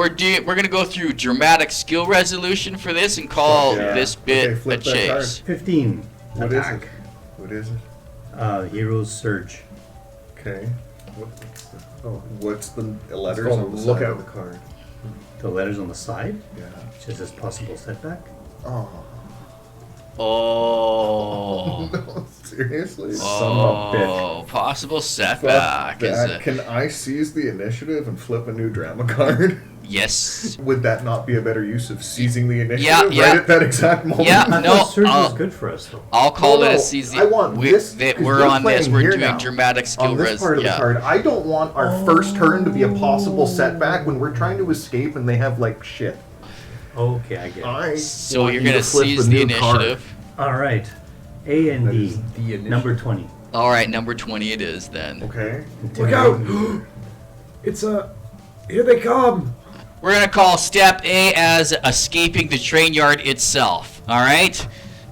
we're gonna go through dramatic skill resolution for this and call this bit a chase. 15. What Attack. is it? What is it? Hero's Surge. Okay. Oh, What's the letters called on the Lookout. side of the card? The letters on the side? Yeah. Just as possible setback? Oh. Oh. No, seriously? Oh, possible setback. Is it? Can I seize the initiative and flip a new drama card? Yes. Would that not be a better use of seizing the initiative Yeah. right at that exact moment? Yeah. I No, thought Surge was I'll- good for us, though. I'll call No, it a no, CZ. I want this, 'cause We're on this. playing We're here doing now. dramatic skill On this part of the card, I don't want our first turn to be a possible setback when we're trying to escape and they have like shit. Okay, I get it. So want you're you gonna to flip seize a the new card. initiative. All right. A and That D. is the initiative. Number 20. All right, number 20 it is then. Okay. Look out! It's a. Here they come! We're gonna call step A as escaping the train yard itself. All right.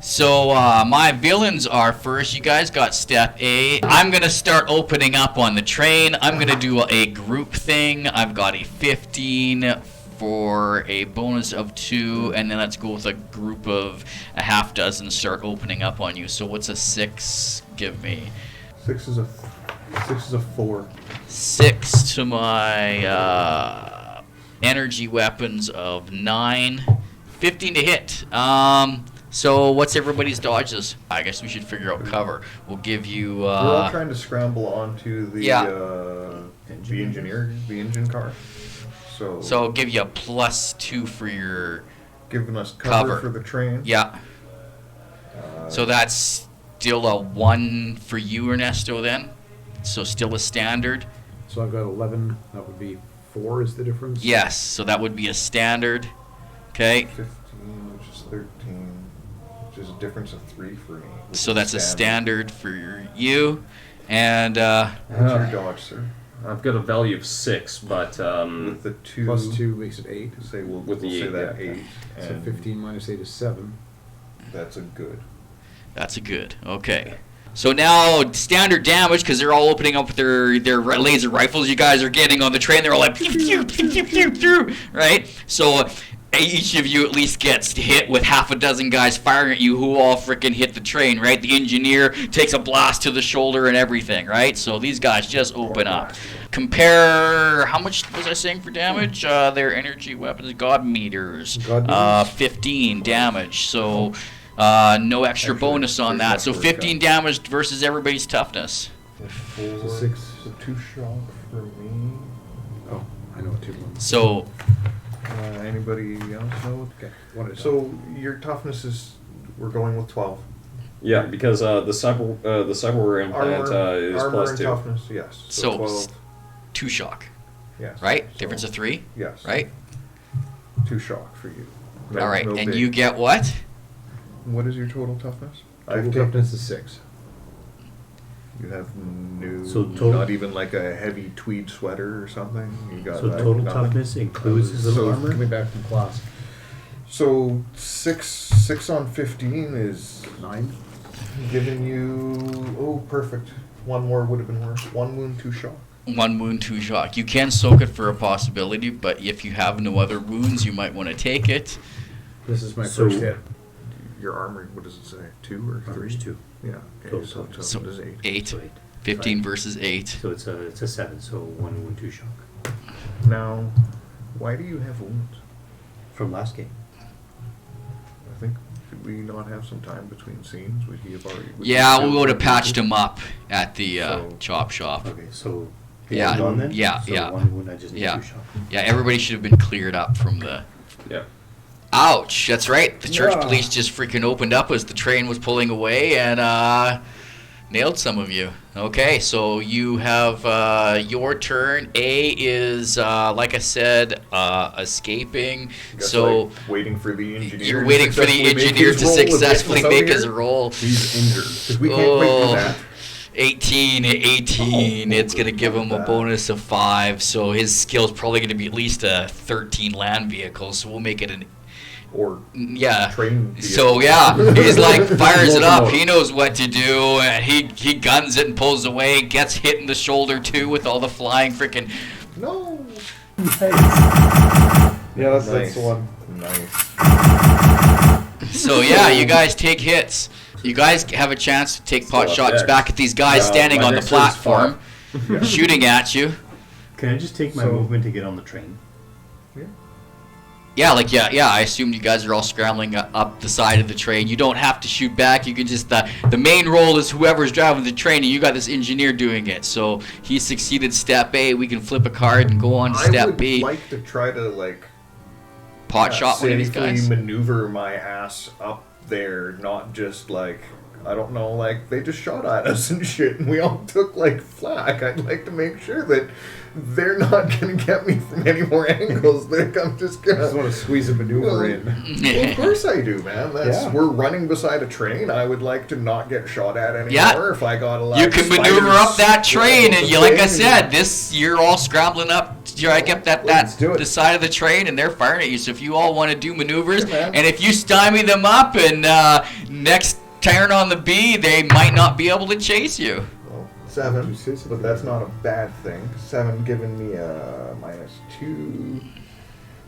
So my villains are first. You guys got step A. I'm gonna start opening up on the train. I'm gonna do a group thing. I've got a 15 for a bonus of 2, and then let's go with a group of a half dozen. Start opening up on you. So what's a 6 give me? 6 is a 4. 6 to my energy weapons of 9. 15 to hit. So what's everybody's dodges? I guess we should figure out cover. We'll give you. We're all trying to scramble onto the engine car. So So give you a +2 for your. giving us cover. cover for the train. Yeah. So that's still a 1 for you, Ernesto. Then, so still a standard. So I've got 11. That would be 4 is the difference? Yes. So that would be a standard. Okay. 15, which is 13, which is a difference of 3 for me. which So is that's a standard for you, and What's your dodge, sir? I've got a value of 6, but With the 2 Plus 2 makes it 8. Say we'll With the say eight, that yeah. 8. So And 15 minus 8 is 7. that's a good. that's a good. Okay. So now standard damage, because they're all opening up their laser rifles. You guys are getting on the train. They're all like, pew, pew, pew, pew, pew, pew, right? So each of you at least gets hit with half a dozen guys firing at you who all freaking hit the train, right? The engineer takes a blast to the shoulder and everything, right? So these guys just open up. Compare, how much was I saying for damage? Their energy weapons, God meters. God meters? 15 damage. So no extra bonus on that. So 15 damage versus everybody's toughness. So 4, So 6. so 2 shock for me. Oh, I know what 2 ones. So Anybody else know? Okay, what is So your toughness is, we're going with 12. yeah, because the cyber implant is armor and +2. toughness, yes. So, 12, 2 shock, yes. right? So, Difference of 3, Yes. right? 2 shock for you. All right, no and big. you get what? What is your total toughness? Total taken- toughness is 6. You have no, So total- not even like a heavy tweed sweater or something. You got So like total nothing? toughness includes his little So armor? Coming back from class. So 6 on 15 is 9. giving you perfect. 1 more would have been worse. 1 wound, 2 shock. 1 wound, 2 shock. You can soak it for a possibility, but if you have no other wounds, you might want to take it. This is my So- first hit. Your armor, what does it say? 2 or 3? Armor's 2. Yeah. Total Okay, so toughness. So toughness is 8. 8. So 8. 15 versus 8. So it's a 7, so 1 wound, 2 shock. Now, why do you have wounds? From last game. I think, did we not have some time between scenes? Would he have already? Yeah, we would have patched him up at the So- chop shop. Okay, so Yeah, done then? yeah, So yeah. 1 wound, I just need Yeah. 2 shock. Yeah, everybody should have been cleared up from the... Yeah. Ouch, that's right. The church Yeah. police just freaking opened up as the train was pulling away and nailed some of you. Okay, so you have your turn. A is, like I said, escaping. Guess So like waiting for the engineer. you're waiting for the engineer to successfully make his roll. He's injured. 'Cause we can't wait Oh. for that. 18. Oh, It's going to give him a that. bonus of 5. So his skill's probably going to be at least a 13 land vehicle. So we'll make it an... Or Yeah. train. So vehicle. yeah, he's like fires it up. Locomotive. He knows what to do. And he guns it and pulls away. Gets hit in the shoulder too with all the flying freaking. No. Yeah, that's Nice. the one. Nice. So yeah, you guys take hits. You guys have a chance to take pot Still up shots next. back at these guys Yeah, standing my on the next one's platform, shooting at you. Can I just take my movement to get on the train? Yeah, I assumed you guys are all scrambling up the side of the train. You don't have to shoot back. You can just the main role is whoever's driving the train, and you got this engineer doing it. So he succeeded step A. We can flip a card and go on to I step would B. like to try to like Pot shot one of these safely guys. maneuver my ass up there, not just like I don't know, like they just shot at us and shit, and we all took like flak. I'd like to make sure that they're not gonna get me from any more angles. Like I'm just I just gonna. want to squeeze a maneuver in. Well, of course I do, man. That's Yeah. we're running beside a train. I would like to not get shot at anymore. Yeah. If I got a lot You of can maneuver spiders up that train, up and the you, like I train said, and- this you're all scrambling up to try to get Let's do it. the side of the train, and they're firing at you. So if you all want to do maneuvers, Yeah, man. and if you stymie them up, and next turn on the B, they might not be able to chase you. Well, 7, but that's not a bad thing. 7 giving me a -2.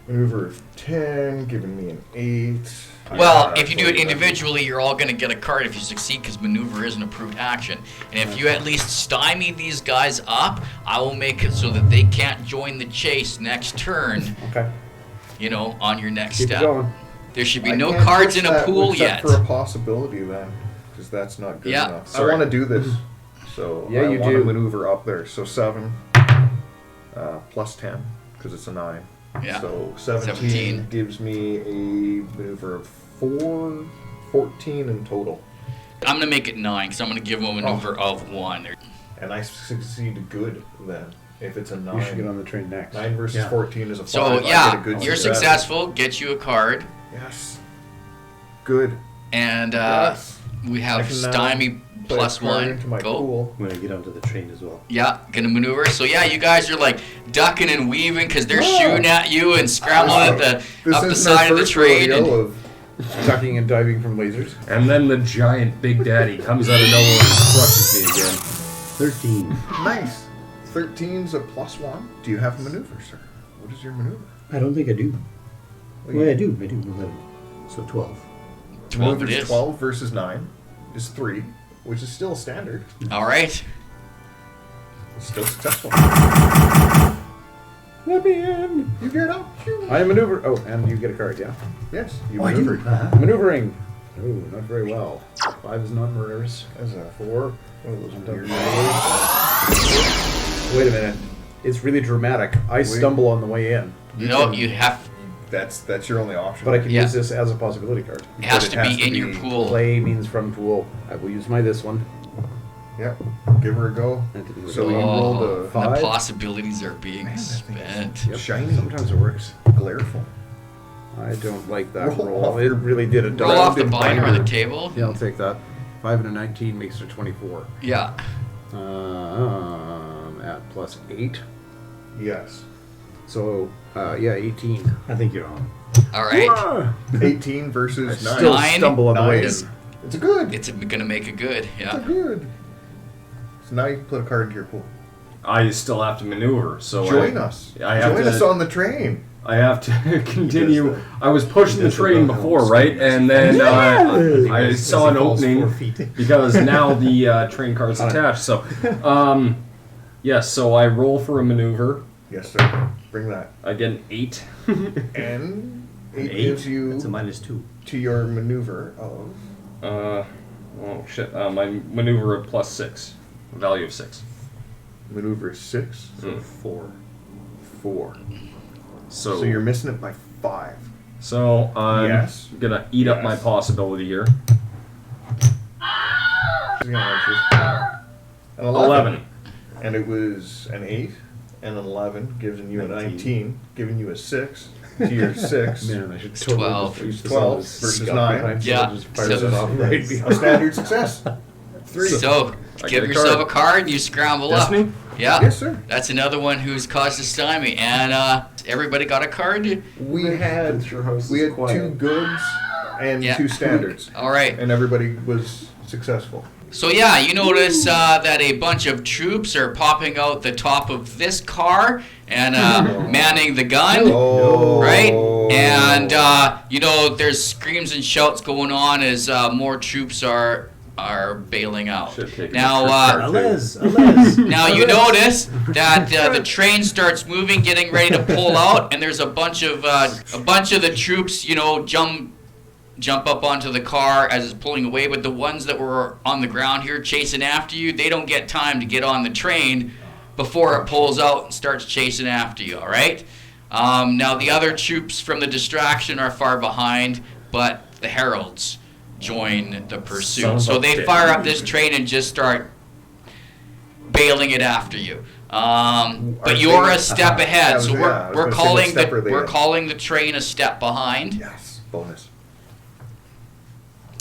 Maneuver of 10, giving me an 8. Well, if you do it individually, you're all going to get a card if you succeed, because maneuver is an approved action. And if you at least stymie these guys up, I will make it so that they can't join the chase next turn, Okay. on your next Keep it step. going. There should be I no can't cards put in a that pool except yet. for a possibility then, because that's not good Yeah. enough. I Sorry. want to do this, so Yeah, I you want do. to maneuver up there. So 7 plus 10, because it's a 9. Yeah. So 17, 17. gives me a maneuver of 4, 14 in total. I'm going to make it 9, because I'm going to give them a maneuver of 1. And I succeed good then, if it's a 9. You should get on the train next. 9 versus Yeah. 14 is a 5. So, I get a yeah, good you're success. successful. Get you a card. Yes. Good. And Yes. we I have can now stymie Play a plus card 1. into my Go. pool. When I get onto the train as well. Yeah, gonna maneuver. So yeah, you guys are like ducking and weaving because they're Oh. shooting at you and scrambling at the This up the isn't our side of the first train. rodeo And, of Ducking and diving from lasers. And then the giant Big Daddy comes out of nowhere and crushes me again. 13. nice. 13's a plus 1. Do you have maneuver, sir? What is your maneuver? I don't think I do. Well, Well, I do. 11. So 12. 12 it Maneuver's is. 12 versus 9 is 3, which is still standard. all right. It's still successful. Let me in. You get up. I maneuver. Oh, and you get a card, yeah? Yes, you Oh, I do. maneuvered. Uh-huh. Maneuvering. Oh, not very well. 5 is not murders. As a 4. one of those Don't weird know. Wait a minute. It's really dramatic. I stumble on the way in, No, you have. That's your only option. but I can Yeah. use this as a possibility card. It has But to it be has to in your be pool. Play means from pool. I will use my this one. Yep. Give her a go. That didn't So you work. rolled Oh, a the 5. possibilities are being Man, that thing spent. Yep. shiny. Sometimes it works. Glareful. I don't like that Roll roll. off It your- really did a Roll off the rounded binder or the binder. table. Yeah, I'll take that. 5 and a 19 makes it 24. Yeah. At plus 8. Yes. So, yeah, 18. I think you're on. All right. Ah! 18 I versus 9. still 9. stumble on the way in. 9. It's a good. It's gonna make a good. It's a Yeah. good. So now you can put a card into your pool. I still have to maneuver, so Join us. I have Join to- us on the train. I have to continue. Yes, I was pushing the Yes, train the before, helms. right? And then I As saw he an falls 4 opening feet. because now the train car's attached. So, yes. So I roll for a maneuver. Yes, sir. Bring that. I get an 8. And it 8. gives you That's a -2. to your maneuver of Oh shit! My maneuver of plus 6, value of 6. maneuver 6. So Mm. 4. 4. So, So you're missing it by 5. So I'm Yes. gonna eat up my Yes. possibility here. An 11. And it was an 8 and an 11, giving you a 19, giving you a 6 to your 6. Man, I should It's totally 12. just use this 12 on this versus scuff 9. behind, so Yeah. it just fires So- it off right A behind. standard success. 3. So I give get a yourself card. a card and you scramble Destiny? up. Yeah. Yes, sir. That's another one who's caused a stymie. And everybody got a card? We had Your house we is had quiet. 2 goods and Yeah. 2 standards. All right. And everybody was Successful. So yeah, you notice that a bunch of troops are popping out the top of this car and manning the gun, Oh. right? And there's screams and shouts going on as more troops are bailing out. Should've taken Now, the Alez. now you notice that the train starts moving, getting ready to pull out, and there's a bunch of the troops, jump up onto the car as it's pulling away. But the ones that were on the ground here chasing after you, they don't get time to get on the train before it pulls out and starts chasing after you. All right. Now the other troops from the distraction are far behind, but the heralds join the pursuit. So they fire up this train and just start bailing it after you. But you're a step ahead, so we're calling the train a step behind. Yes, bonus.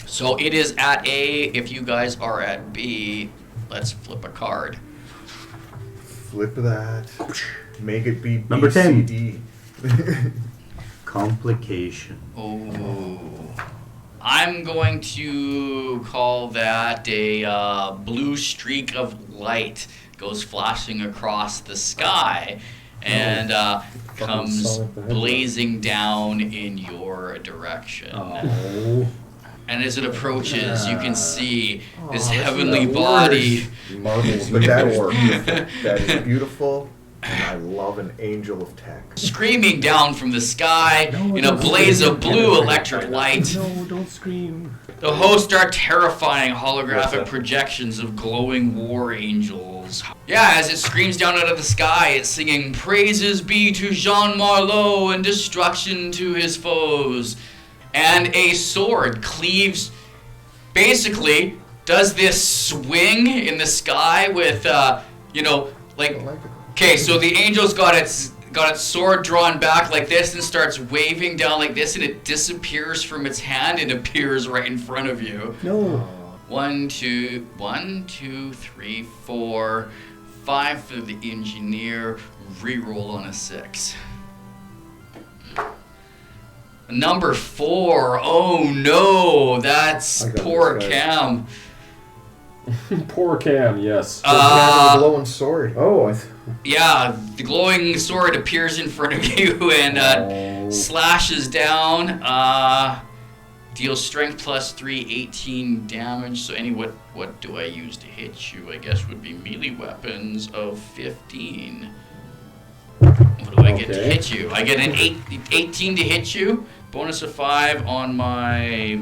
So it is at A. If you guys are at B, let's flip a card. Flip that. Make it be B, Number C, 10. D. Complication. Oh. I'm going to call that a blue streak of light goes flashing across the sky and comes blazing down in your direction. Oh. And as it approaches, you can see this heavenly body. Marvels, but that is beautiful. And I love an angel of tech. Screaming down from the sky in a blaze of blue electric light. No, don't scream. The hosts are terrifying holographic projections of glowing war angels. Yeah, as it screams down out of the sky, it's singing praises be to Jean Marlowe and destruction to his foes. And a sword cleaves, basically does this swing in the sky with, okay, so the angel's got its sword drawn back like this and starts waving down like this, and it disappears from its hand and appears right in front of you. No. 1, 2, 3, 4, 5 for the engineer. Reroll on a 6. Number 4. Oh no, that's poor Cam. Poor Cam, yes. The glowing sword. Oh, Yeah, the glowing sword appears in front of you and slashes down. Deals strength plus 3, 18 damage. So what do I use to hit you? I guess would be melee weapons of 15. What do I get to hit you? I get an 18 to hit you. Bonus of 5 on my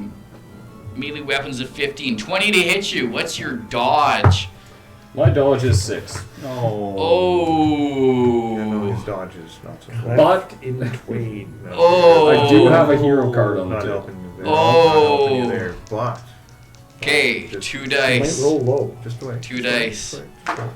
melee weapons of 15. 20 to hit you. What's your dodge? My dodge is 6. Oh. Yeah, no, his dodge is not so good. But in between. No, Oh. I do have a hero card on the Not table. helping you there. Oh. Not helping you there, but... Okay, Just 2 Might dice. roll low. Just wait. 2 Just wait, dice. just wait.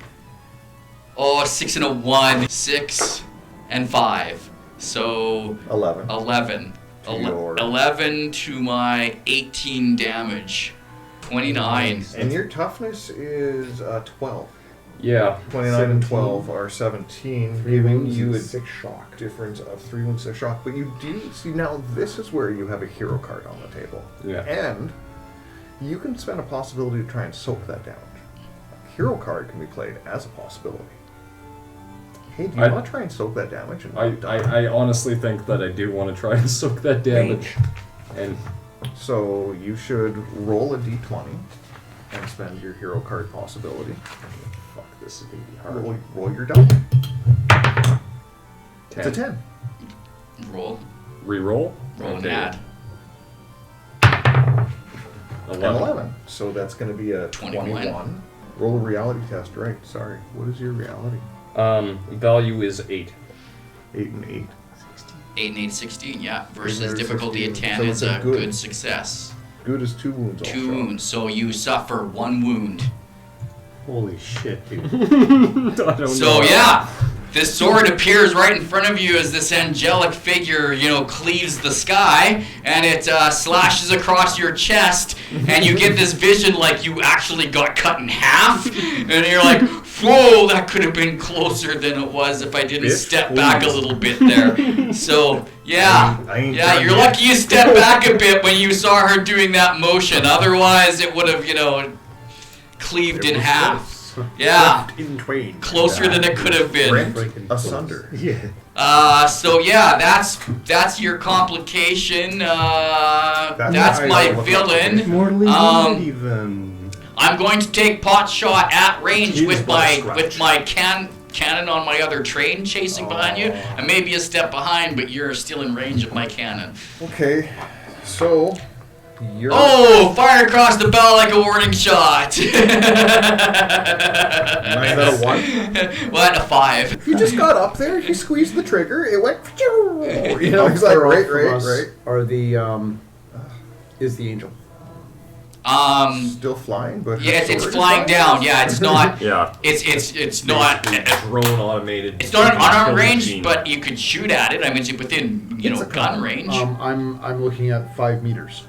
Oh, 6 and a 1. 6 and 5. So 11. 11. To your- 11 to my 18 damage. 29. And your toughness is 12. Yeah. 29 and 12 are 17, giving you a 6 shock. difference of 3 wounds 6 shock. But you do see now, this is where you have a hero card on the table. Yeah. And you can spend a possibility to try and soak that damage. A hero card can be played as a possibility. Hey, do you want to try and soak that damage? And I honestly think that I do want to try and soak that damage. And So you should roll a d20 and spend your hero card possibility. fuck, this is gonna be hard. Roll your die. 10. It's a 10. Roll. Reroll. Roll an Okay. ad. 11. 11. So that's going to be a 21. Roll a reality test, right? Sorry. What is your reality? Value is 8. 8 and 8. 8 and 8, 16, yeah. Versus 8 and 8, difficulty of 16. 10 So is it's a a good. good success. Good as 2 wounds. 2 also. wounds, so you suffer 1 wound. Holy shit, dude. I don't know. So yeah, this sword appears right in front of you as this angelic figure, cleaves the sky, and it slashes across your chest, and you get this vision like you actually got cut in half, and you're like, Whoa, that could have been closer than it was if I didn't Bitch, step back a please. little bit there. So, yeah. I ain't Yeah, done you're yet. lucky you stepped back a bit when you saw her doing that motion. Otherwise, it would have, cleaved in half. Yeah. In twain. Closer than it could have been. Rent Breaking asunder. Yeah. So yeah, that's your complication. That's what my I look villain. like. Mortally wounded even. I'm going to take pot shot at range Use with butt my scratch. cannon on my other train chasing behind you. I may be a step behind, but you're still in range of my cannon. Okay, so you're. Oh, fire across the bow like a warning shot. Is that a 1? What? A 5. You just got up there, you squeezed the trigger, it went. You know, How he's like, far off right, from right, us right. Are the is the angel? Still flying, but. Yeah, her it's sword is flying fine. down. Yeah, it's not. Yeah. It's not. Drone automated. It's not an unarmed kill range, machine. but you could shoot at it. I mean, it's within It's a gun range. I'm looking at 5 meters.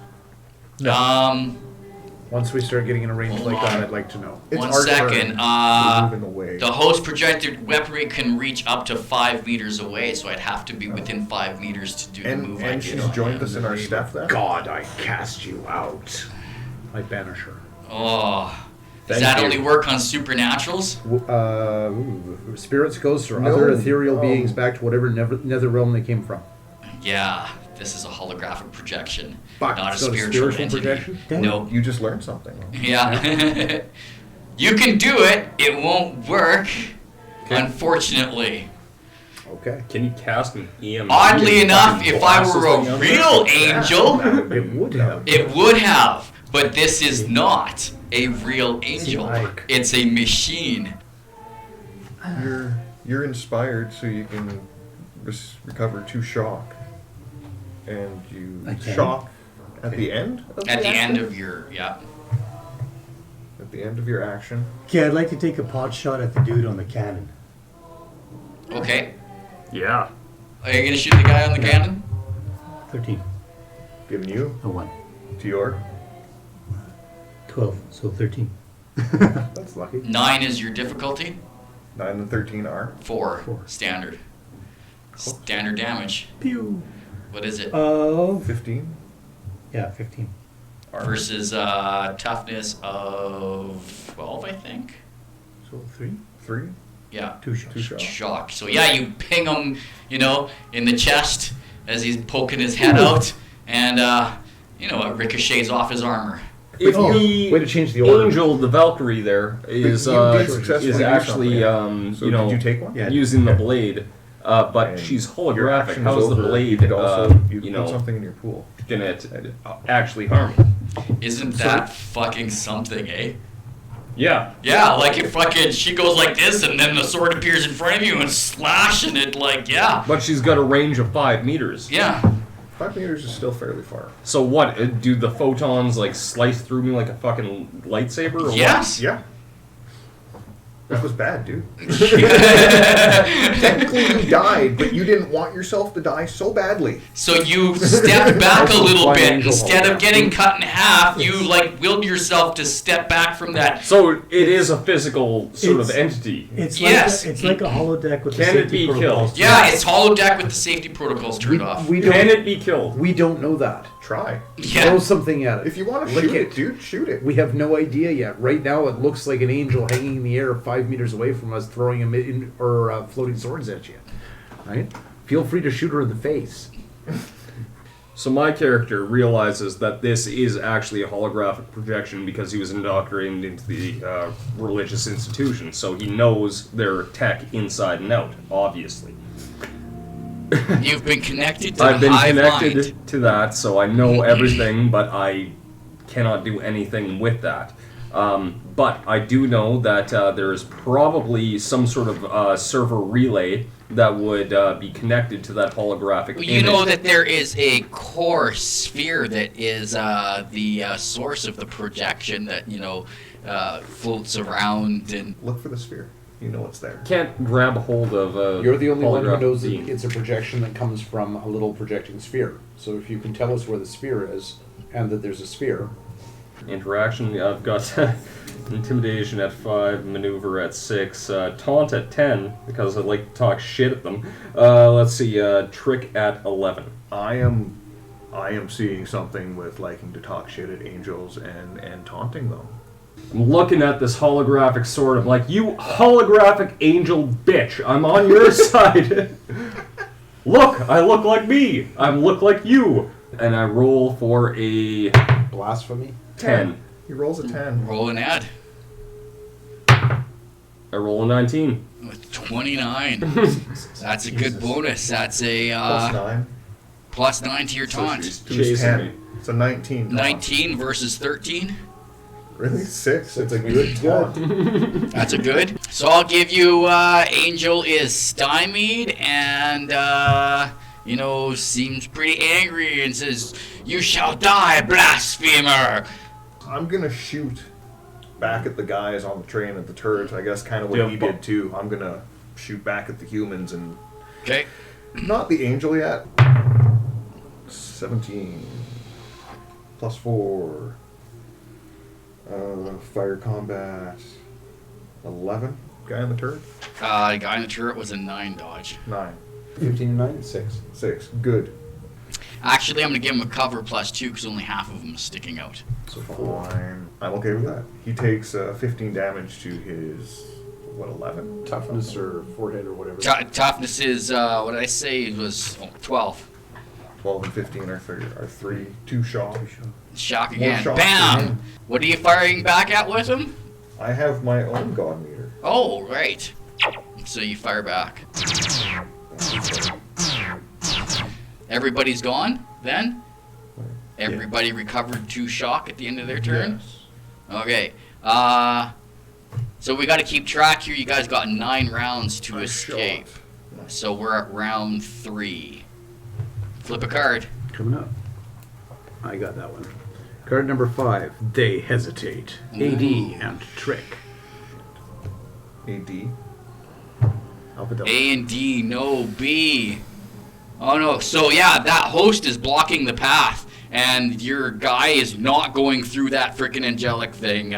Once we start getting in a range Hold like on. that, I'd like to know. It's One our second. turn. We're moving away. The host projected weaponry can reach up to 5 meters away, so I'd have to be within 5 meters to do the move I And did she's on joined him. us in our step then? God, I cast you out. I banish her. Oh, does Thank that you. only work on supernaturals? Spirits, ghosts, or No, other ethereal um, beings back to whatever nether realm they came from. Yeah, this is a holographic projection, Fuck, not a it's not a spiritual spiritual entity. projection? No. You just learned something. Yeah. You can do it. It won't work, unfortunately. Okay. Can you cast an EM? Oddly enough, if I Glasses were thing a on real there? angel, It would have. it would have. But this is not a real angel. like- It's a machine. You're inspired so you can recover 2 shock. And you I can? shock at the end of At the end action? of your, yeah. At the end of your action. Okay, I'd like to take a pot shot at the dude on the cannon. Okay. Yeah. Are you gonna shoot the guy on the cannon? 13. Giving you A 1. to your. 12, so 13. That's lucky. 9 is your difficulty. 9 and 13 are. 4. Four. Standard. Standard damage. Pew. What is it? 15 Yeah, 15. Versus toughness of 12, I think. So 3? 3. Yeah. 2 shots. 2 shock. Shock. So yeah, you ping him, in the chest as he's poking his head out, and it ricochets off his armor. If Oh, the way to change the order. angel, the Valkyrie there, is you did successfully is do actually something. So did you take one? Yeah. using the blade, but And she's your holographic. action's How's the over. blade, You could also put something in your pool. gonna actually harm me? Isn't that fucking something, eh? Yeah. Yeah, like if fucking she goes like this and then the sword appears in front of you and slash and it yeah. But she's got a range of 5 meters. Yeah. 5 meters is still fairly far. So what? Do the photons slice through me like a fucking lightsaber? Or Yes. Yeah. That was bad, dude. Technically, you died, but you didn't want yourself to die so badly. So you stepped back a little Flying bit. angel Instead of hologram. getting cut in half, you willed yourself to step back from that. So it is a physical sort of It's- entity. It's Yes. like it's like a holodeck with the Can it safety be protocols. killed? Yeah, it's holodeck with the safety protocols turned off. We Can don't. it be killed? We don't know that. Try. Yeah. Throw something at it. If you want to Lick shoot it, dude, shoot it. We have no idea yet. Right now, it looks like an angel hanging in the air 5 meters away from us, throwing floating swords at you. Right? Feel free to shoot her in the face. So my character realizes that this is actually a holographic projection because he was indoctrinated into the religious institution. So he knows their tech inside and out, obviously. You've been connected to I've the been hive connected mind. to that, so I know everything, but I cannot do anything with that. But I do know that there is probably some sort of server relay that would be connected to that holographic You image. know that there is a core sphere that is the source of the projection that floats around and. Look for the sphere. You know it's there. Can't grab a hold of a You're the only one who holographic knows that being. it's a projection that comes from a little projecting sphere. So if you can tell us where the sphere is, and that there's a sphere, Interaction. I've got Intimidation at 5, maneuver at 6, taunt at 10 because I like to talk shit at them. Let's see, trick at 11. I am seeing something with liking to talk shit at angels and taunting them. I'm looking at this holographic sword. I'm like, you holographic angel bitch, I'm on your side. Look, I look like me. I look like you. And I roll for a Blasphemy. 10. He rolls a 10. Roll an ad. I roll a 19. With 29. That's a good bonus. That's a Plus 9. plus 9 to your taunt. she's To his chasing 10. me. It's a 19. 19 versus 13. Really? 6? It's a good taunt. That's a good. So I'll give you Angel is stymied and seems pretty angry and says, "You shall die, blasphemer." I'm gonna shoot back at the guys on the train at the turret. I guess kind of what Yeah. he did too. I'm gonna shoot back at the humans and Okay. not the angel yet. 17 plus 4. Fire combat 11. Guy on the turret. The guy in the turret was a 9 dodge. 9. 15 and 9, 6. 6. Good. Actually, I'm gonna give him a cover plus 2 because only half of him is sticking out. So fine. I'm okay with that. He takes 15 damage to his 11? Toughness or forehead or whatever. Toughness is what did I say? It was 12. 12 and 15 are 3. 2 shock. Shock again. shock for Bam! him. What are you firing back at with him? I have my own god meter. Oh, right. So you fire back. Everybody's gone then? Everybody recovered 2 shock at the end of their turn? Yes. Okay. So we got to keep track here. You guys got 9 rounds to escape. Shot. So we're at round 3. Flip a card. Coming up. I got that one. Card number 5. They hesitate. AD and trick. AD. Alpha Delta. A and D, no B. Oh no, so yeah, that host is blocking the path, and your guy is not going through that freaking angelic thing.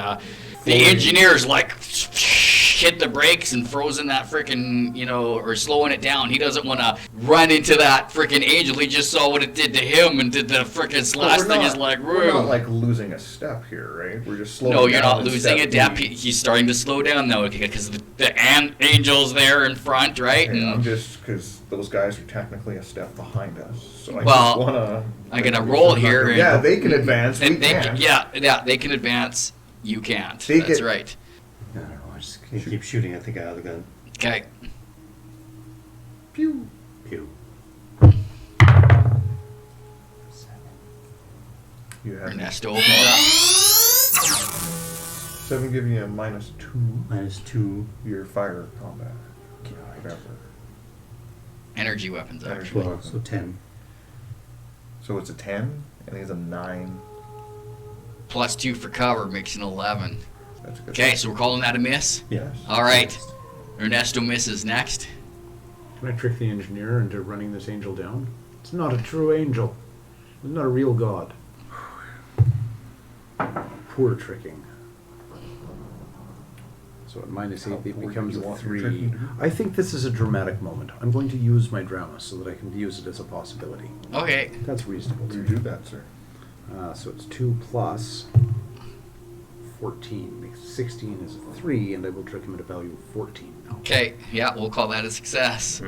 The engineer's like hit the brakes and frozen that freaking, or slowing it down. He doesn't want to run into that freaking angel. He just saw what it did to him and did the freaking slash thing. Is like, we're not like losing a step here, right? We're just slowing no, down. you're not in losing a step. step. He's starting to slow down now because the angel's there in front, right? Yeah, I'm And just because those guys are technically a step behind us, so I Well, just wanna. I'm gonna roll here. Yeah, they can advance. And We they can't. yeah, they can advance. You can't. They That's get- right. I don't know. I just keep shooting at the guy with the gun. Okay. Pew. Pew. You have Ernesto opens up. 7, giving you a -2 -2. your fire combat. Whatever. Energy weapons, Energy. actually. Well, so 10. So it's a 10, and he's a 9. Plus 2 for cover makes an 11. That's a good. Okay, so we're calling that a miss. Yes. All right. Ernesto misses next. Can I trick the engineer into running this angel down? It's not a true angel. It's not a real god. Poor tricking. So at -8, it becomes a 3. I think this is a dramatic moment. I'm going to use my drama so that I can use it as a possibility. Okay. That's reasonable to You me. do that, sir. So it's 2 plus 14 makes 16 is a 3, and I will trick him at a value of 14 now. Okay. Yeah, we'll call that a success.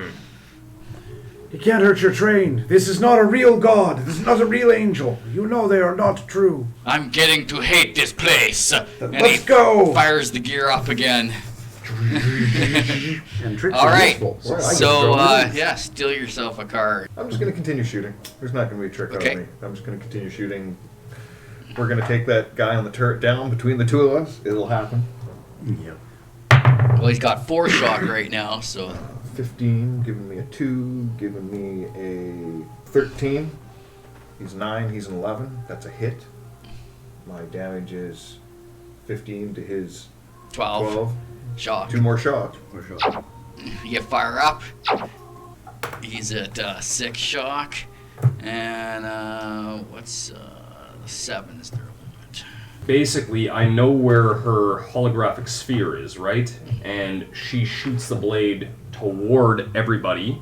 You can't hurt your train. This is not a real god. This is not a real angel. You know they are not true. I'm getting to hate this place. And Let's he go. fires the gear up again. And tricks All are right. useful. So, I can So, throw these. yeah, steal yourself a card. I'm just going to continue shooting. There's not going to be a trick out Okay. of me. I'm just going to continue shooting. We're going to take that guy on the turret down between the two of us. It'll happen. Yep. Well, he's got 4 shock right now, so 15, giving me a 2, giving me a 13. He's 9, he's an 11. That's a hit. My damage is 15 to his 12 12. shock. 2 more shots. Or shot. You fire up. He's at 6 shock. And what's 7 is their limit? basically, I know where her holographic sphere is, right? And she shoots the blade toward everybody.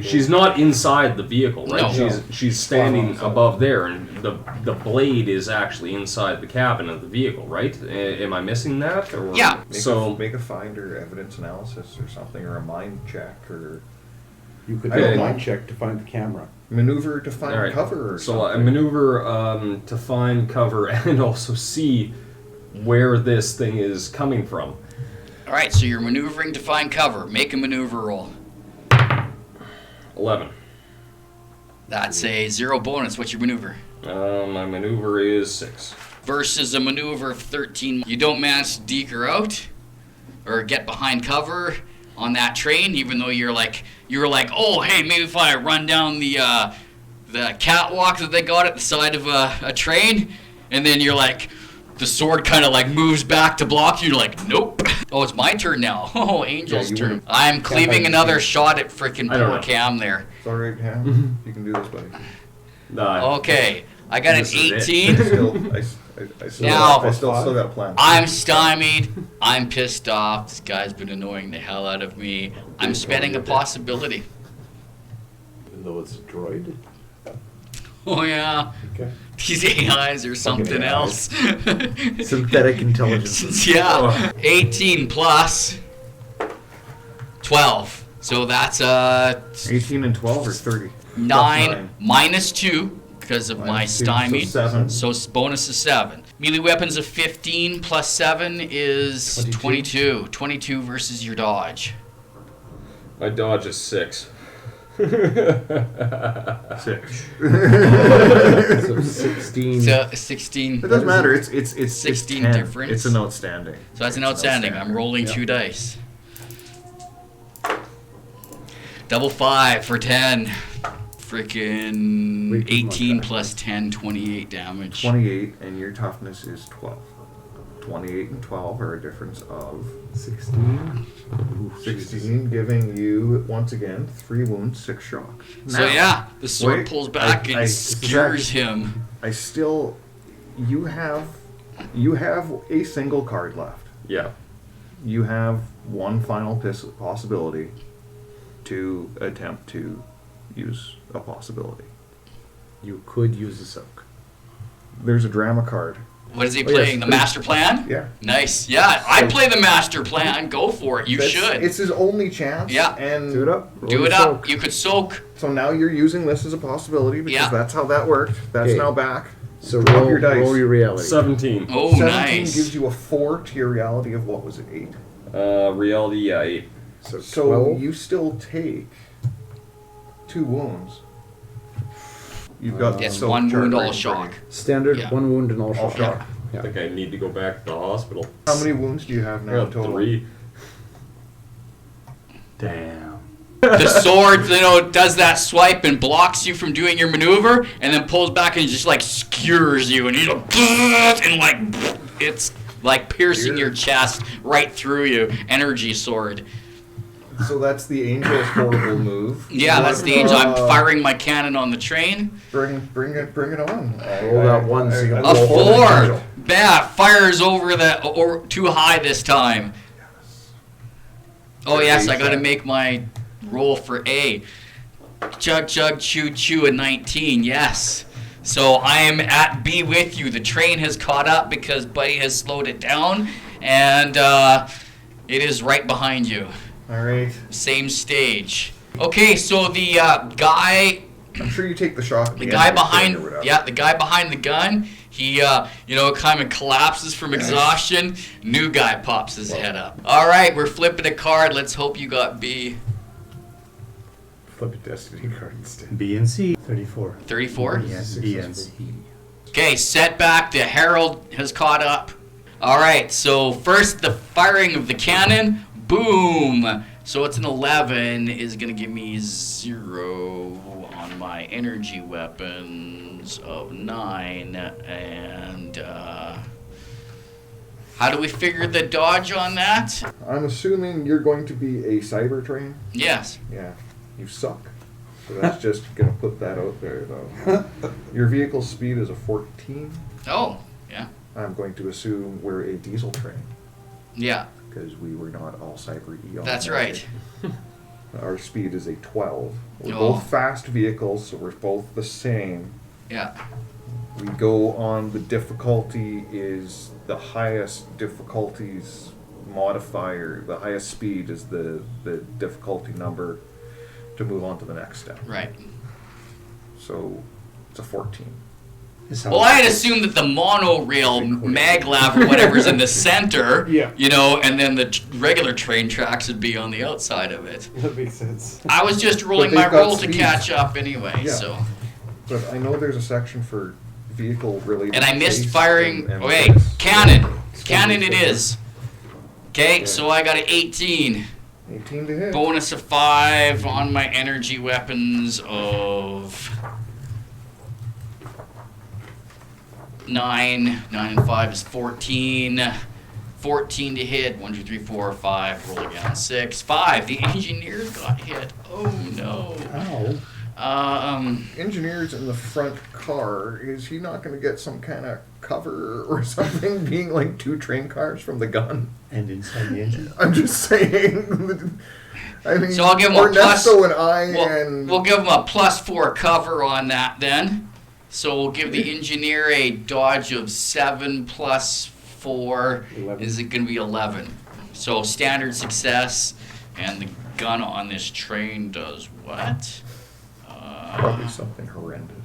She's not inside the vehicle, right? No. She's standing above there, and the blade is actually inside the cabin of the vehicle, right? Am I missing that? Or? Yeah. Make a find or evidence analysis or something, or a mind check, or You could I do don't a know. mind check to find the camera. maneuver to find All right. cover or So something. I maneuver to find cover and also see where this thing is coming from. All right, so you're maneuvering to find cover. Make a maneuver roll. 11. That's a 0 bonus. What's your maneuver? My maneuver is 6. Versus a maneuver of 13. You don't manage to deke her out or get behind cover on that train, even though you were like, oh hey, maybe if I run down the catwalk that they got at the side of a train, and then you're like, the sword kind of like moves back to block you. You're like, nope. Oh, it's my turn now. Oh, Angel's you turn. would've- I'm cleaving another shot at frickin' I don't poor know. Cam there. It's alright, Cam. You can do this, buddy. Okay, I got an This is it. 18. Now- I still got a plan. I'm stymied. I'm pissed off. This guy's been annoying the hell out of me. I'm spending a possibility. Even though it's a droid. Oh yeah, Okay. these AIs or something else. Synthetic intelligence. Yeah, 18 plus 12. So that's 18 and 12 or 30? 9 minus 2 because of my Minus 2, stymied. so 7. So bonus is 7. Melee weapons of 15 plus 7 is 22. 22 versus your dodge. My dodge is 6. 6. So 16. So 16. It doesn't matter. It's 16 10. difference. It's an outstanding. So that's an outstanding. I'm rolling 2 dice. Double 5 for 10. Freaking Wait, 18 come on, plus 10, 28 damage. 28, and your toughness is 12. 28 and 12 are a difference of 16. Ooh, 16, giving you, once again, 3 wounds, 6 shock. So Now, yeah, the sword wait, pulls back and I- skewers him. I still, you have a single card left. Yeah. You have one final possibility to attempt to use a possibility. You could use a soak. There's a drama card. What is he Oh, yes, playing? The please. master plan? Yeah. Nice. Yeah, I play the master plan. Go for it. You That's- should. It's his only chance. Yeah. And Do it up. Roll Do your it up. soak. You could soak. So now you're using this as a possibility because Yeah. that's how that worked. That's Okay. now back. So Drop roll your dice. roll your reality. 17. Oh, 17 nice. gives you a 4 to your reality of what was it, 8? Reality, yeah, 8. So So 12. you still take 2 wounds. You've got It's soak one chart wound, all right in front shock. of you. Standard, Yeah. 1 wound and all All shock. shock. Yeah. I think I need to go back to the hospital. How many wounds do you have I now got total? 3. Damn. The sword, does that swipe and blocks you from doing your maneuver, and then pulls back and just like skewers you, and you go, and like it's like piercing your chest right through you. Energy sword. So that's the angel's horrible move. Yeah, that's the angel. I'm firing my cannon on the train. Bring it on. Roll that one so you can A roll for the 4. angel. Yeah, fires over or too high this time. Oh yes, I gotta make my roll for A. Chug chug chew chew a 19. Yes. So I am at B with you. The train has caught up because Buddy has slowed it down, and it is right behind you. All right. Same stage. Okay, so the guy. I'm sure you take the shock. at The end guy of your thing behind, or whatever. yeah, the guy behind the gun, he, kind of collapses from exhaustion. New guy pops his head up. All right, we're flipping a card. Let's hope you got B. Flip a destiny card instead. B and C. 34. 34. Yes, B and C. Okay, setback. The herald has caught up. All right, so first the firing of the cannon. Boom. So it's an 11 is going to give me 0 on my energy weapons of 9. And how do we figure the dodge on that? I'm assuming you're going to be a cyber train. Yes. Yeah, you suck. So that's just gonna put that out there, though. Your vehicle speed is a 14. Oh, I'm going to assume we're a diesel train Yeah, because we were not all cyber eons. that's right. Our speed is a 12. We're Oh. both fast vehicles, so we're both the same. Yeah. We go on the difficulty is the highest difficulties modifier. The highest speed is the difficulty number to move on to the next step. Right. So it's a 14. Well, I had assumed that the monorail maglev or whatever's in the center, Yeah. you know, and then the regular train tracks would be on the outside of it. That makes sense. I was just rolling they've my got roll to speeds. catch up anyway, Yeah. so. But I know there's a section for vehicle related. And I missed base firing. and Okay, base. cannon. Cannon it is. Okay, so I got an 18. 18 to hit. Bonus of 5 on my energy weapons of 9. 9 and 5 is 14. 14 to hit. 1, 2, 3, 4, 5. Roll again. 6. 5. The engineers got hit. Oh no. Ow. Engineers in the front car, is he not going to get some kind of cover or something, being like 2 train cars from the gun? And inside the engine. I'm just saying. I mean, So I'll give him a plus. Ernesto and I and We'll give him a +4 cover on that then. So we'll give the engineer a dodge of 7 plus 4. 11. Is it going to be 11? So standard success, and the gun on this train does what? probably something horrendous.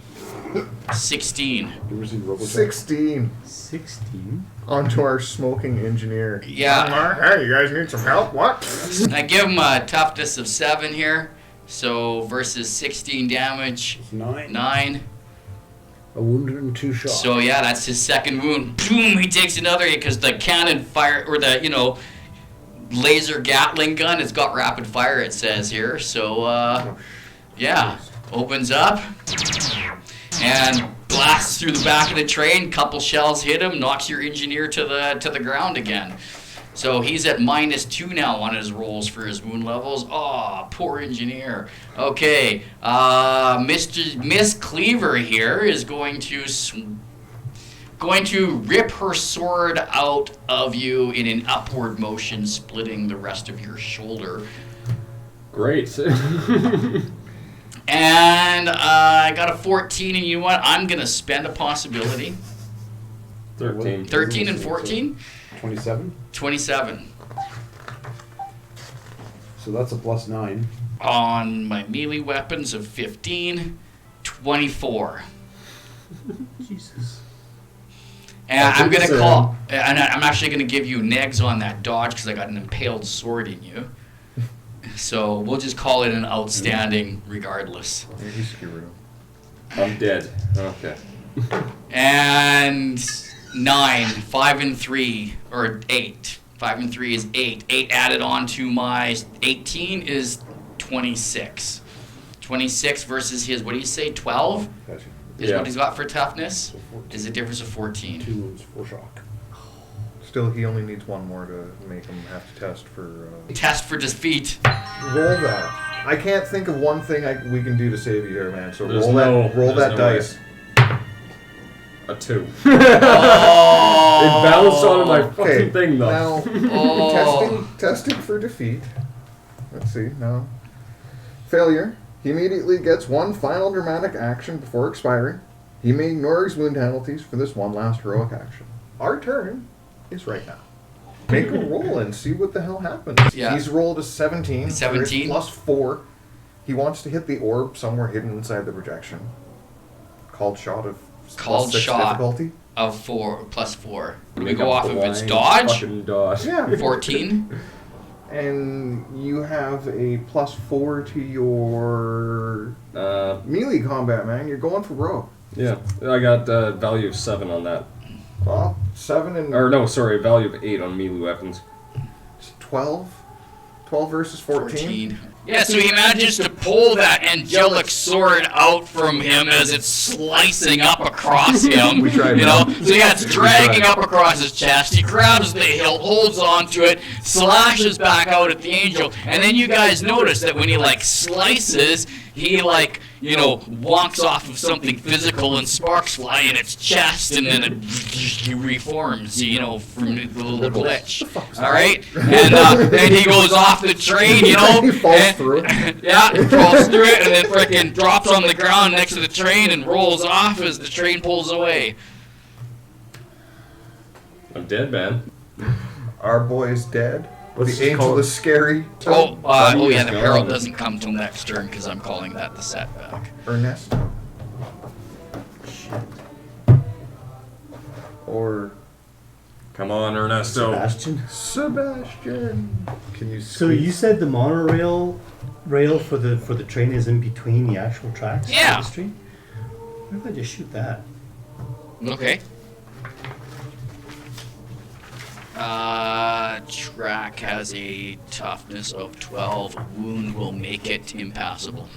16. You ever seen RoboCop? 16 16. onto our smoking engineer. Yeah. Hey, you guys need some help? What? I give him a toughness of 7 here. So versus 16 damage, 9. 9. A wound and 2 shots. So yeah, that's his second wound. Boom! He takes another hit because the cannon fire, or the laser Gatling gun, it's got rapid fire. It says here. So yeah, opens up and blasts through the back of the train. Couple shells hit him, knocks your engineer to the ground again. So he's at -2 now on his rolls for his wound levels. Oh, poor engineer. Okay, Miss Cleaver here is going to rip her sword out of you in an upward motion, splitting the rest of your shoulder. Great. And I got a 14, and you know what? I'm gonna spend a possibility. 13. 13 and 14, 27. 27 So that's a +9. on my melee weapons of 15, 24. Jesus. And I I'm think gonna it's, call, and I'm actually gonna give you negs on that dodge because I got an impaled sword in you. So we'll just call it an outstanding regardless. He's screwed up. I'm dead. Okay. And 9, 5 and 3, or 8. 5 and 3 is 8. 8 added on to my 18 is 26. 26 versus his, what do you say, 12? Gotcha. Is Yeah. what he's got for toughness? So 14. Is a difference of 14. 2 wounds, 4 shock. Still, he only needs one more to make him have to test for. Test for defeat. Roll that. I can't think of one thing we can do to save you here, man. So There's roll there's that no dice. A 2. Oh! It bounced onto my fucking Okay, thing though. now Oh. testing for defeat. Let's see now. Failure. He immediately gets one final dramatic action before expiring. He may ignore his wound penalties for this one last heroic action. Our turn is right now. Make a roll and see what the hell happens. Yeah. He's rolled a 17. 17? +4. He wants to hit the orb somewhere hidden inside the projection. Called shot of Called +6 shot. difficulty. Of 4, +4. Do we Make go a off of its blind dodge? fucking dodge. Yeah. 14. And you have a +4 to your melee combat, man. You're going for rogue. Yeah. I got value of 7 on that. Well, 7 and Or no, sorry, value of 8 on melee weapons. 12. 12 versus 14. 14. Yeah, so he manages to pull that angelic sword out from him as it's slicing up across him. We tried, you know? man. So yeah, it's dragging up across his chest. He grabs the hilt, holds onto it, slashes back out at the angel, and then you guys notice that when he like slices, he like, you know, walks off of something physical and sparks fly in its chest, and then it reforms, you know, from the little glitch. All right, and he goes off the train, you know, He falls through it. Yeah, he falls through it, and then frickin' drops on the ground next to the train and rolls off as the train pulls away. I'm dead, man. Our boy's dead. What's The it angel called? is scary. Oh yeah, the gone. herald doesn't come till next turn because I'm calling that the setback. Ernesto. Or Come on, Ernesto. Sebastian. Sebastian. Can you So you said the monorail rail for the train is in between the actual tracks Yeah. of the street? What if I just shoot that? Okay. Track has a toughness of 12. Wound will make it impassable.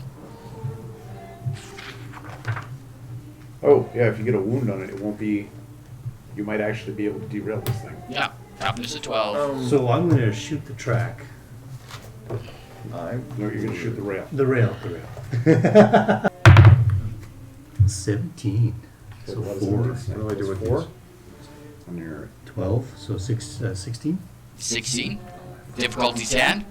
Oh, yeah, if you get a wound on it, it won't be... You might actually be able to derail this thing. Yeah, toughness of 12. So I'm gonna shoot the track. No, you're going to shoot the rail. The rail. 17. So What is 4. it? What do I do with Four? these? On your... 12. So 16. 16. Difficulty 10.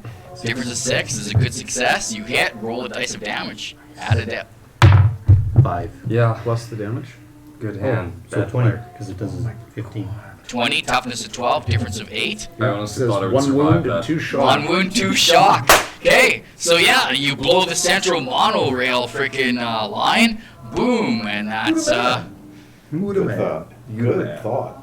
Difference of 6 is a good success. You hit, roll a dice of damage. Add it up. 5. Yeah, Plus the damage? good hand. So Bad 20, player. because it does 15. 20, toughness of 12, difference of 8. I honestly Says thought I would one survive wound that. and 2 shots. One wound, 2 shock. Okay, so yeah, you blow the central monorail freaking line. Boom, and that's Good thought. Good thought.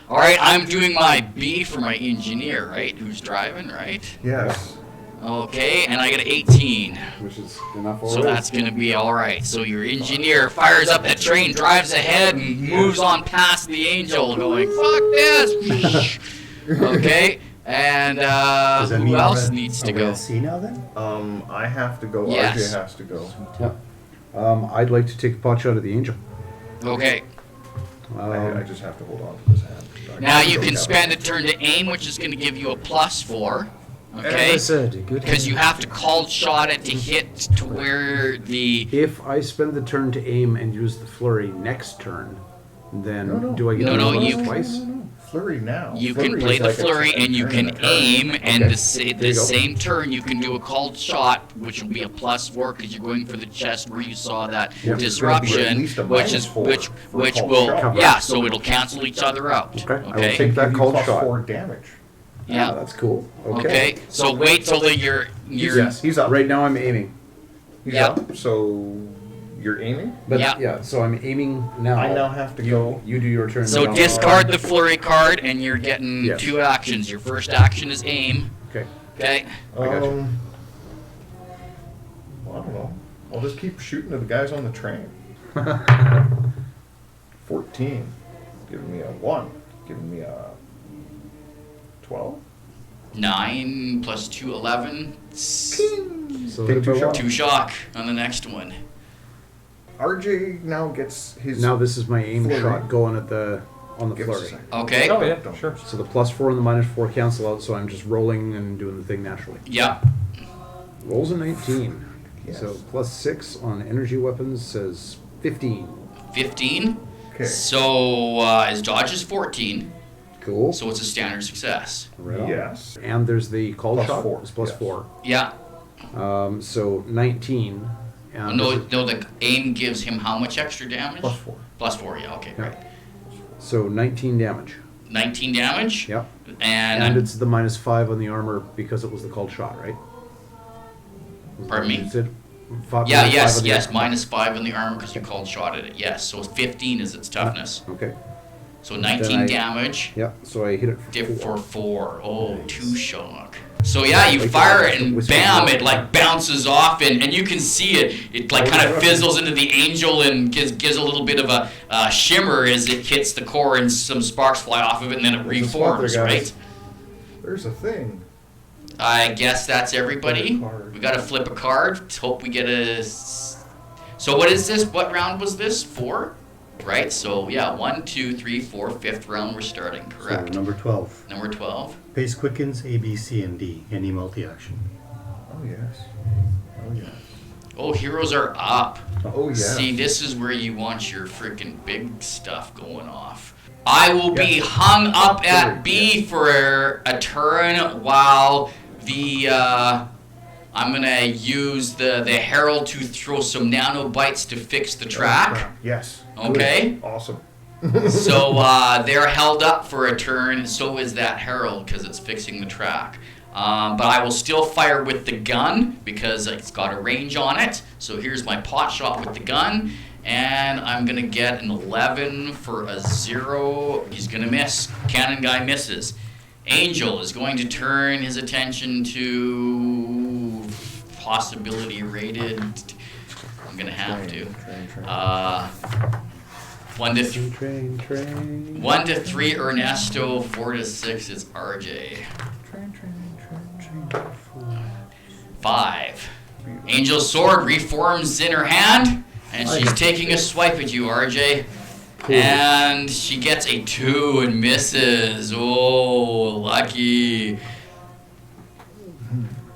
all right. I'm doing my B for my engineer, right? Who's driving, right? Yes. Okay, and I get an 18. Which is enough So already. that's gonna be all right. So your engineer fires up that train, drives ahead, and moves on past the angel, going "fuck this." Okay, and Does that who mean else we're- needs are to we go? at C now then? I have to go. Yes. RJ has to go. I'd like to take a pot shot at the angel. Okay. I just have to hold on to this hand. Now you can spend a turn to aim, which is going to give you a +4. Okay. said, good Because you have to call shot it to hit to where the. If I spend the turn to aim and use the flurry next turn, then No. do I get No, to no, roll you- twice? Flurry now. You Flurry can is play the like a flurry turn and you can and a turn. aim, and Okay. the There you go. same turn you can do a called shot, which will be a +4 because you're going for the chest where you saw that Yep. disruption, At least a which is -4 which for which called will shot. yeah, so it'll cancel each other out. Okay, I will Okay. take that Give you cold plus shot. 4 damage. Yeah. That's cool. Okay. So wait till you're Yes, He's up. Right now I'm aiming. He's Yeah. up. So you're aiming. But Yeah. so I'm aiming now. I now have to go. You do your turn. So now. discard the flurry card, and you're getting Yes. 2 actions. Your first action is aim. Okay. Okay. I got you. Well, I don't know. I'll just keep shooting at the guys on the train. 14. Giving me a 1. Giving me a 12. 9 plus 2, 11. So Take hit 2 by shots. 2 shock on the next one. RJ now gets his. Now this is my aim Flurry. shot going at on the Give us a flurry. second. Okay. Oh yeah, sure. So the +4 and the -4 cancel out, so I'm just rolling and doing the thing naturally. Yeah. Rolls a 19. Yes. So +6 on energy weapons says 15. 15. Okay. So his dodge is 14. Cool. So it's a standard success. Right on. Yes. And there's the call Plus shot. 4, It's yes. +4. Yeah. So 19. And No, the aim gives him how much extra damage? Plus 4. Plus 4, yeah, okay, Yeah. right. So 19 damage. 19 damage? Yep. And, And it's the -5 on the armor because it was the called shot, right? Was Pardon that me? what you said? Five- yeah, -5 yes, on the yes, armor. -5 on the armor because you called shot at it, yes. So 15 is its toughness. Okay. So 19 I- damage, Yeah, so I hit it for dip 4. for 4. Oh, Nice. 2 shock. So yeah, you Like fire that, it and whisper. bam, it like bounces off and you can see it. It like kind of fizzles into the angel and gives a little bit of a shimmer as it hits the core and some sparks fly off of it and then it There's a spot there, reforms, guys. right? There's a thing. I guess that's everybody. Flip a card. We gotta flip a card. Let's hope we get a. So what is this? What round was this? 4? Right? So yeah, 1, 2, 3, 4, 5th round we're starting, correct? So number 12. Number 12. Pace quickens A, B, C, and D. Any multi-action. Oh yes. Oh yes. Oh, heroes are up. Oh yes. See, this is where you want your freaking big stuff going off. I will be hung up at B for a turn while the I'm gonna use the herald to throw some nanobites to fix the track. Yes. Okay. Good. Awesome. So they're held up for a turn, and so is that herald because it's fixing the track. But I will still fire with the gun because it's got a range on it. So here's my pot shot with the gun, and I'm gonna get an 11 for a 0. He's gonna miss. Cannon guy misses. Angel is going to turn his attention to possibility rated. I'm gonna have to. 1 to 3 Ernesto, 4 to 6 is RJ. 5. Angel's sword reforms in her hand, and she's taking a swipe at you, RJ. And she gets a 2 and misses. Oh, lucky.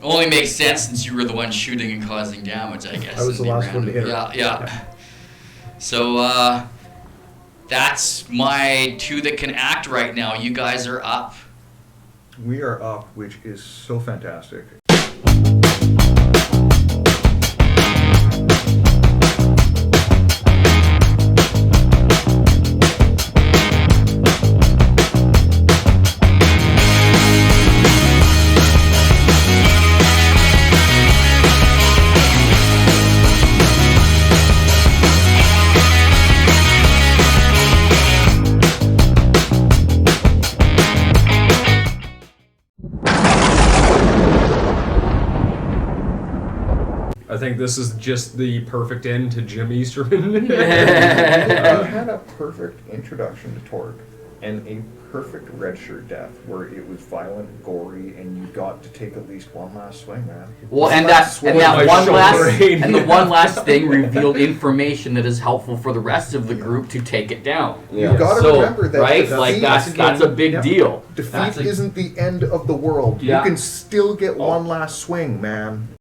Only makes sense since you were the one shooting and causing damage, I guess. I was the last one to hit her. Yeah. So, that's my 2 that can act right now. You guys are up. We are up, which is so fantastic. I think this is just the perfect end to Jim Easterman. You had a perfect introduction to Torg and a perfect red shirt death where it was violent, gory, and you got to take at least one last swing, man. Well, and My the one last thing revealed information that is helpful for the rest of the group to take it down. You got to So, remember that right, defeat, like that's a big deal. defeat isn't the end of the world. Yeah. You can still get one last swing, man.